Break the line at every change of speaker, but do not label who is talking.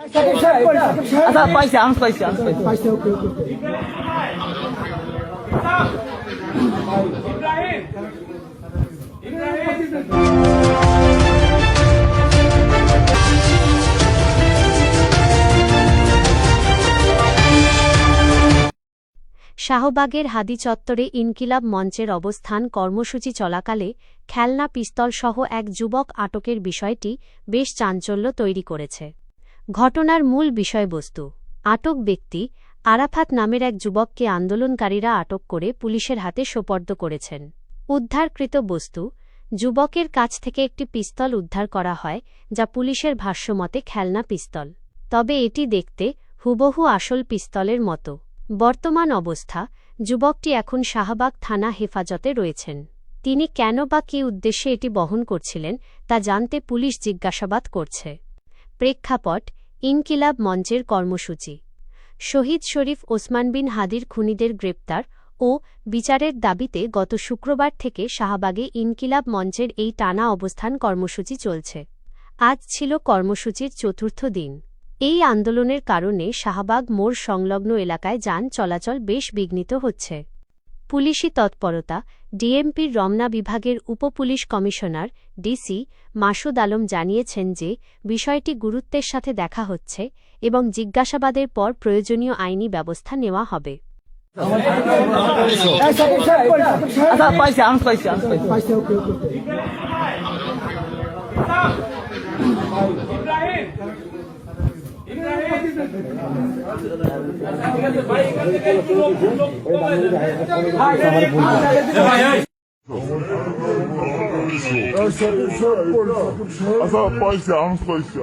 আচ্ছা পাইছি আমি পাইছি
শাহবাগের হাদি চত্বরে ইনকিলাব মঞ্চের অবস্থান কর্মসূচি চলাকালে খেলনা পিস্তলসহ এক যুবক আটকের বিষয়টি বেশ চাঞ্চল্য তৈরি করেছে। ঘটনার মূল বিষয়বস্তু, আটক ব্যক্তি আরাফাত নামের এক যুবককে আন্দোলনকারীরা আটক করে পুলিশের হাতে সোপর্দ করেছেন। উদ্ধারকৃত বস্তু, যুবকের কাছ থেকে একটি পিস্তল উদ্ধার করা হয়, যা পুলিশের ভাষ্যমতে খেলনা পিস্তল। তবে এটি দেখতে হুবহু আসল পিস্তলের মতো। বর্তমান অবস্থা, যুবকটি এখন শাহবাগ থানা হেফাজতে রয়েছেন। তিনি কেন বা কী উদ্দেশ্যে এটি বহন করছিলেন তা জানতে পুলিশ জিজ্ঞাসাবাদ করছে। প্রেক্ষাপট, ইনকিলাব মঞ্চের কর্মসূচি। শহীদ শরীফ ওসমান বিন হাদির খুনিদের গ্রেপ্তার ও বিচারের দাবিতে গত শুক্রবার থেকে শাহবাগে ইনকিলাব মঞ্চের এই টানা অবস্থান কর্মসূচি চলছে। আজ ছিল কর্মসূচির চতুর্থ দিন। এই আন্দোলনের কারণে শাহবাগ মোড় সংলগ্ন এলাকায় যান চলাচল বেশ বিঘ্নিত হচ্ছে। পুলিশি তৎপরতা, ডিএমপির রমনা বিভাগের উপপুলিশ কমিশনার ডিসি মাসুদ আলম জানিয়েছেন যে বিষয়টি গুরুত্বের সাথে দেখা হচ্ছে এবং জিজ্ঞাসাবাদের পর প্রয়োজনীয় আইনি ব্যবস্থা নেওয়া হবে।
আচ্ছা পাইছি আমি পাইছি
Asa paisya, I'm spicy.